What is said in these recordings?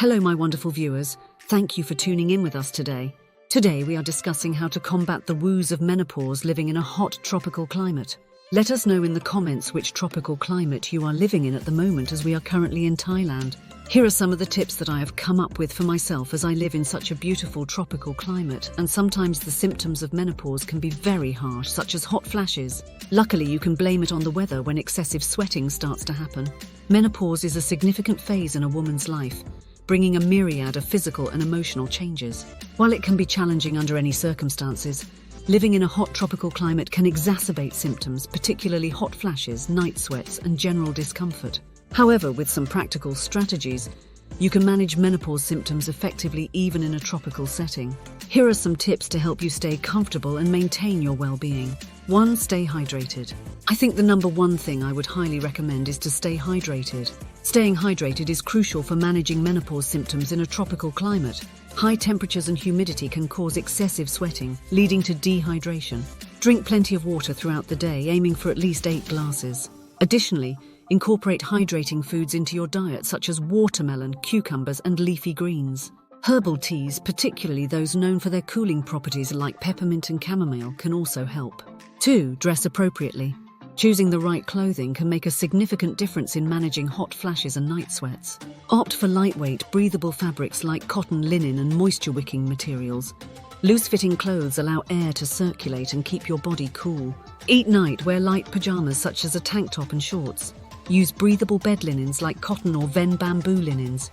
Hello, my wonderful viewers. Thank you for tuning in with us today. Today we are discussing how to combat the woes of menopause living in a hot tropical climate. Let us know in the comments which tropical climate you are living in at the moment, as we are currently in Thailand. Here are some of the tips that I have come up with for myself, as I live in such a beautiful tropical climate, and sometimes the symptoms of menopause can be very harsh, such as hot flashes. Luckily, you can blame it on the weather when excessive sweating starts to happen. Menopause is a significant phase in a woman's life, bringing a myriad of physical and emotional changes. While it can be challenging under any circumstances, living in a hot tropical climate can exacerbate symptoms, particularly hot flashes, night sweats, and general discomfort. However, with some practical strategies, you can manage menopause symptoms effectively even in a tropical setting. Here are some tips to help you stay comfortable and maintain your well-being. 1. Stay hydrated. I think the number one thing I would highly recommend is to stay hydrated. Staying hydrated is crucial for managing menopause symptoms in a tropical climate. High temperatures and humidity can cause excessive sweating, leading to dehydration. Drink plenty of water throughout the day, aiming for at least 8 glasses. Additionally, incorporate hydrating foods into your diet, such as watermelon, cucumbers, and leafy greens. Herbal teas, particularly those known for their cooling properties like peppermint and chamomile, can also help. 2. Dress appropriately. Choosing the right clothing can make a significant difference in managing hot flashes and night sweats. Opt for lightweight, breathable fabrics like cotton, linen, and moisture-wicking materials. Loose-fitting clothes allow air to circulate and keep your body cool. Eat night, wear light pajamas such as a tank top and shorts. Use breathable bed linens like cotton or Ven bamboo linens.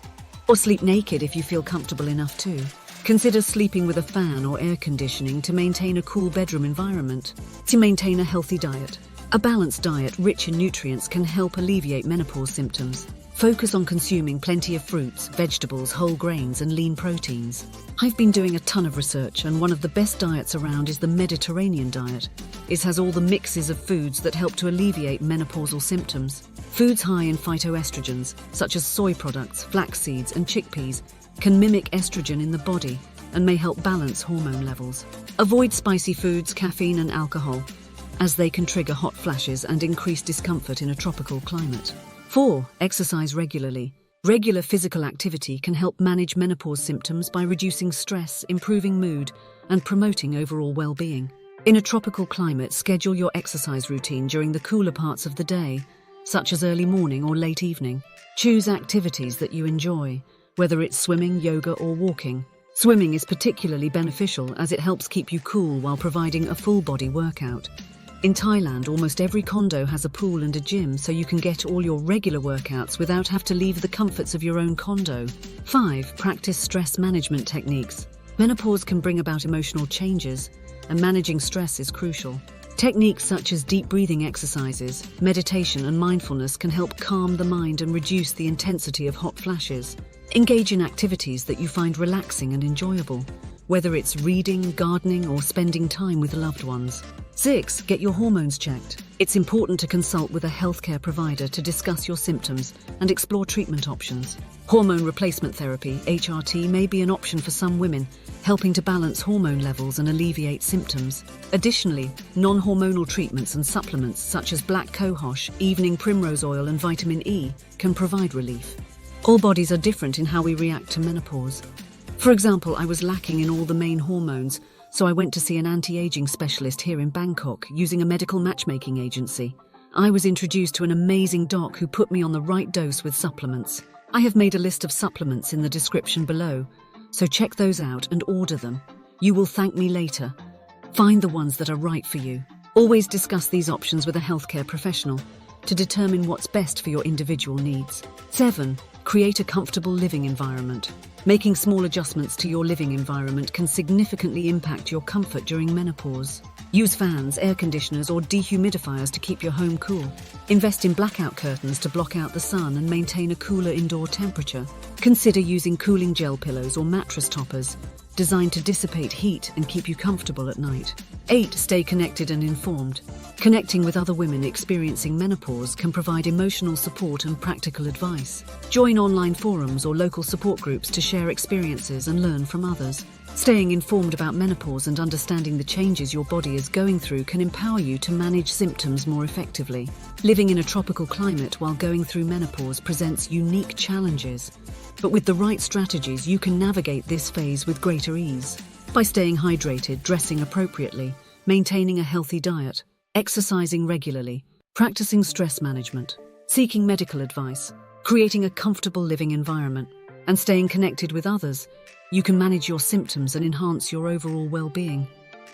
Or sleep naked if you feel comfortable enough to. Consider sleeping with a fan or air conditioning to maintain a cool bedroom environment. To maintain a healthy diet. A balanced diet rich in nutrients can help alleviate menopause symptoms. Focus on consuming plenty of fruits, vegetables, whole grains, and lean proteins. I've been doing a ton of research, and one of the best diets around is the Mediterranean diet. It has all the mixes of foods that help to alleviate menopausal symptoms. Foods high in phytoestrogens, such as soy products, flax seeds, and chickpeas, can mimic estrogen in the body and may help balance hormone levels. Avoid spicy foods, caffeine, and alcohol, as they can trigger hot flashes and increase discomfort in a tropical climate. 4. Exercise regularly. Regular physical activity can help manage menopause symptoms by reducing stress, improving mood, and promoting overall well-being. In a tropical climate, schedule your exercise routine during the cooler parts of the day, such as early morning or late evening. Choose activities that you enjoy, whether it's swimming, yoga, or walking. Swimming is particularly beneficial as it helps keep you cool while providing a full-body workout. In Thailand, almost every condo has a pool and a gym, so you can get all your regular workouts without having to leave the comforts of your own condo. 5. Practice stress management techniques. Menopause can bring about emotional changes, and managing stress is crucial. Techniques such as deep breathing exercises, meditation, and mindfulness can help calm the mind and reduce the intensity of hot flashes. Engage in activities that you find relaxing and enjoyable, whether it's reading, gardening, or spending time with loved ones. 6. Get your hormones checked. It's important to consult with a healthcare provider to discuss your symptoms and explore treatment options. Hormone replacement therapy, HRT, may be an option for some women, helping to balance hormone levels and alleviate symptoms. Additionally, non-hormonal treatments and supplements such as black cohosh, evening primrose oil, and vitamin E can provide relief. All bodies are different in how we react to menopause. For example, I was lacking in all the main hormones, so I went to see an anti-aging specialist here in Bangkok using a medical matchmaking agency. I was introduced to an amazing doc who put me on the right dose with supplements. I have made a list of supplements in the description below, so check those out and order them. You will thank me later. Find the ones that are right for you. Always discuss these options with a healthcare professional to determine what's best for your individual needs. 7. Create a comfortable living environment. Making small adjustments to your living environment can significantly impact your comfort during menopause. Use fans, air conditioners, or dehumidifiers to keep your home cool. Invest in blackout curtains to block out the sun and maintain a cooler indoor temperature. Consider using cooling gel pillows or mattress toppers, designed to dissipate heat and keep you comfortable at night. 8. Stay connected and informed. Connecting with other women experiencing menopause can provide emotional support and practical advice. Join online forums or local support groups to share experiences and learn from others. Staying informed about menopause and understanding the changes your body is going through can empower you to manage symptoms more effectively. Living in a tropical climate while going through menopause presents unique challenges, but with the right strategies, you can navigate this phase with greater ease. By staying hydrated, dressing appropriately, maintaining a healthy diet, exercising regularly, practicing stress management, seeking medical advice, creating a comfortable living environment, and staying connected with others, you can manage your symptoms and enhance your overall well-being.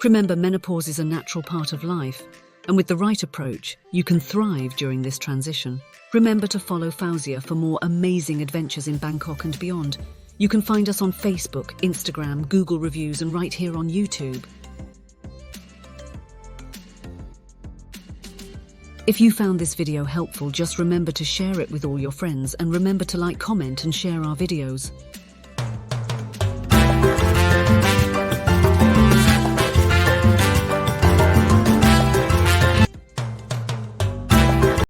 Remember, menopause is a natural part of life, and with the right approach, you can thrive during this transition. Remember to follow FauZia for more amazing adventures in Bangkok and beyond. You can find us on Facebook, Instagram, Google Reviews, and right here on YouTube. If you found this video helpful, just remember to share it with all your friends, and remember to like, comment, and share our videos.